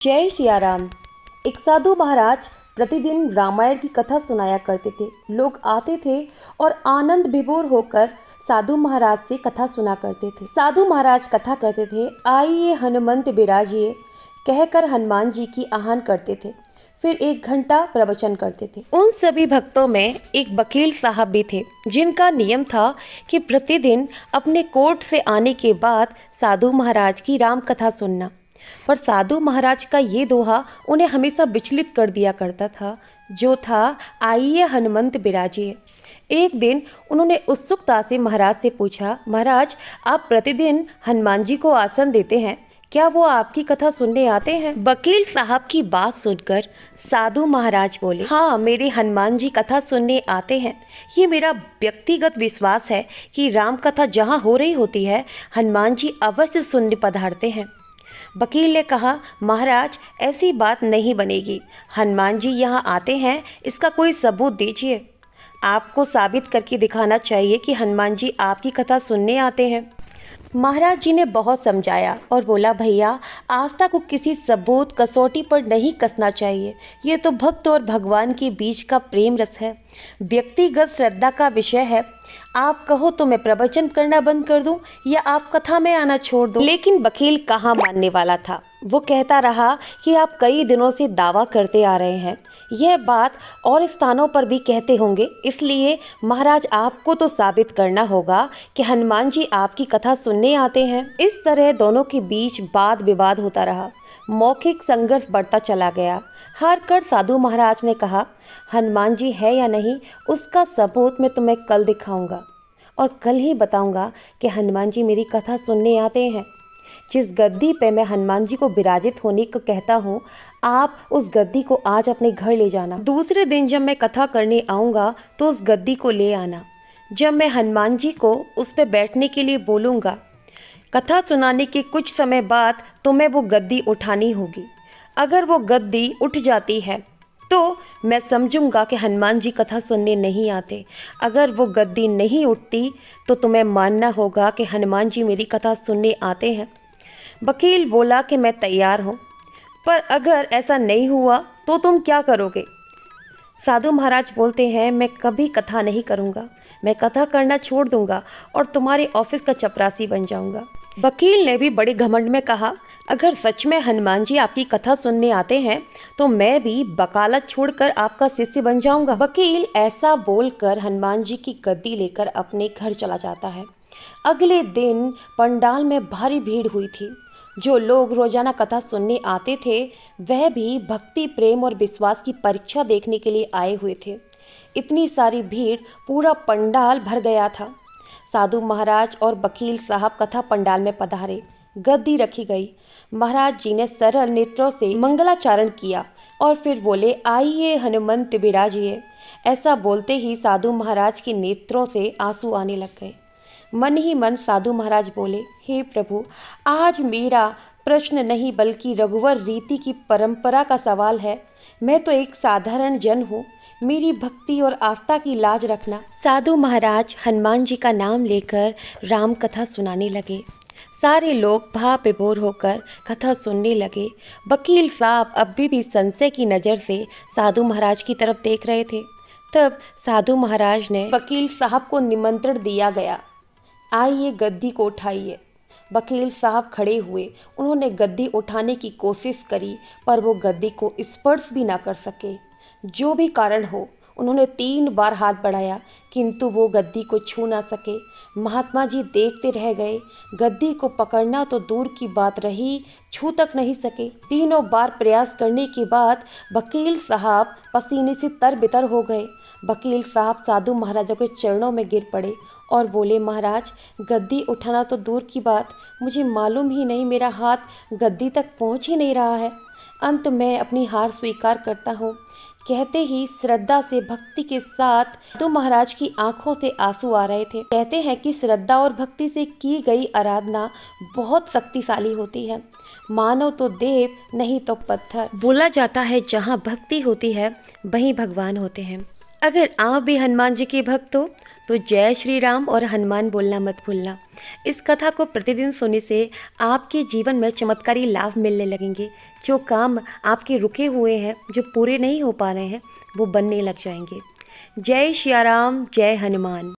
जय सिया राम। एक साधु महाराज प्रतिदिन रामायण की कथा सुनाया करते थे। लोग आते थे और आनंद विभोर होकर साधु महाराज से कथा सुना करते थे। साधु महाराज कथा कहते थे, आइए हनुमंत बिराजिए कहकर हनुमान जी की आह्वान करते थे। फिर 1 घंटा प्रवचन करते थे। उन सभी भक्तों में एक वकील साहब भी थे, जिनका नियम था कि प्रतिदिन अपने कोर्ट से आने के बाद साधु महाराज की राम कथा सुनना। पर साधु महाराज का ये दोहा उन्हें हमेशा विचलित कर दिया करता था, जो था आइए हनुमंत बिराजिए। एक दिन उन्होंने उत्सुकता से महाराज से पूछा, महाराज आप प्रतिदिन हनुमान जी को आसन देते हैं, क्या वो आपकी कथा सुनने आते हैं? वकील साहब की बात सुनकर साधु महाराज बोले, हाँ मेरे हनुमान जी कथा सुनने आते हैं। ये मेरा व्यक्तिगत विश्वास है कि राम कथा जहाँ हो रही होती है, हनुमान जी अवश्य सुनने पधारते हैं। वकील ने कहा, महाराज ऐसी बात नहीं बनेगी। हनुमान जी यहाँ आते हैं, इसका कोई सबूत दीजिए। आपको साबित करके दिखाना चाहिए कि हनुमान जी आपकी कथा सुनने आते हैं। महाराज जी ने बहुत समझाया और बोला, भैया आस्था को किसी सबूत कसौटी पर नहीं कसना चाहिए। ये तो भक्त और भगवान के बीच का प्रेम रस है, व्यक्तिगत श्रद्धा का विषय है। आप कहो तो मैं प्रवचन करना बंद कर दूं या आप कथा में आना छोड़ दो। लेकिन वकील कहाँ मानने वाला था। वो कहता रहा कि आप कई दिनों से दावा करते आ रहे हैं, यह बात और स्थानों पर भी कहते होंगे, इसलिए महाराज आपको तो साबित करना होगा कि हनुमान जी आपकी कथा सुनने आते हैं। इस तरह दोनों के बीच वाद विवाद होता रहा। मौखिक संघर्ष बढ़ता चला गया। हार कर साधु महाराज ने कहा, हनुमान जी है या नहीं उसका सबूत मैं तुम्हें कल दिखाऊंगा और कल ही बताऊंगा कि हनुमान जी मेरी कथा सुनने आते हैं। जिस गद्दी पे मैं हनुमान जी को विराजित होने को कहता हूँ, आप उस गद्दी को आज अपने घर ले जाना। दूसरे दिन जब मैं कथा करने आऊँगा तो उस गद्दी को ले आना। जब मैं हनुमान जी को उस पर बैठने के लिए बोलूँगा, कथा सुनाने के कुछ समय बाद तुम्हें वो गद्दी उठानी होगी। अगर वो गद्दी उठ जाती है तो मैं समझूंगा कि हनुमान जी कथा सुनने नहीं आते। अगर वो गद्दी नहीं उठती तो तुम्हें मानना होगा कि हनुमान जी मेरी कथा सुनने आते हैं। वकील बोला कि मैं तैयार हूँ, पर अगर ऐसा नहीं हुआ तो तुम क्या करोगे? साधु महाराज बोलते हैं, मैं कभी कथा नहीं करूँगा, मैं कथा करना छोड़ दूंगा और तुम्हारे ऑफिस का चपरासी बन जाऊंगा। वकील ने भी बड़े घमंड में कहा, अगर सच में हनुमान जी आपकी कथा सुनने आते हैं तो मैं भी वकालत छोड़कर आपका शिष्य बन जाऊंगा। वकील ऐसा बोलकर हनुमान जी की गद्दी लेकर अपने घर चला जाता है। अगले दिन पंडाल में भारी भीड़ हुई थी। जो लोग रोजाना कथा सुनने आते थे वह भी भक्ति, प्रेम और विश्वास की परीक्षा देखने के लिए आए हुए थे। इतनी सारी भीड़, पूरा पंडाल भर गया था। साधु महाराज और वकील साहब कथा पंडाल में पधारे। गद्दी रखी गई। महाराज जी ने सरल नेत्रों से मंगलाचरण किया और फिर बोले, आइए हनुमंत बिराजिए। ऐसा बोलते ही साधु महाराज के नेत्रों से आंसू आने लग गए। मन ही मन साधु महाराज बोले, हे प्रभु, आज मेरा प्रश्न नहीं बल्कि रघुवर रीति की परंपरा का सवाल है। मैं तो एक साधारण जन हूँ, मेरी भक्ति और आस्था की लाज रखना। साधु महाराज हनुमान जी का नाम लेकर राम कथा सुनाने लगे। सारे लोग भाव विभोर होकर कथा सुनने लगे। वकील साहब अभी भी संशय की नज़र से साधु महाराज की तरफ देख रहे थे। तब साधु महाराज ने वकील साहब को निमंत्रण दिया गया, आइए गद्दी को उठाइए। वकील साहब खड़े हुए। उन्होंने गद्दी उठाने की कोशिश करी, पर वो गद्दी को स्पर्श भी ना कर सके। जो भी कारण हो, उन्होंने 3 बार हाथ बढ़ाया, किंतु वो गद्दी को छू ना सके। महात्मा जी देखते रह गए। गद्दी को पकड़ना तो दूर की बात रही, छू तक नहीं सके। 3 बार प्रयास करने के बाद वकील साहब पसीने से तरबतर हो गए। वकील साहब साधु महाराजा के चरणों में गिर पड़े और बोले, महाराज गद्दी उठाना तो दूर की बात, मुझे मालूम ही नहीं, मेरा हाथ गद्दी तक पहुंच ही नहीं रहा है। अंत में अपनी हार स्वीकार करता हूँ। कहते ही श्रद्धा से, भक्ति के साथ तो महाराज की आंखों से आंसू आ रहे थे। कहते हैं कि श्रद्धा और भक्ति से की गई आराधना बहुत शक्तिशाली होती है। मानो तो देव, नहीं तो पत्थर। बोला जाता है जहाँ भक्ति होती है वहीं भगवान होते हैं। अगर आप भी हनुमान जी के भक्त हो तो जय श्री राम और हनुमान बोलना मत भूलना। इस कथा को प्रतिदिन सुनने से आपके जीवन में चमत्कारी लाभ मिलने लगेंगे। जो काम आपके रुके हुए हैं, जो पूरे नहीं हो पा रहे हैं, वो बनने लग जाएंगे। जय सिया राम, जय हनुमान।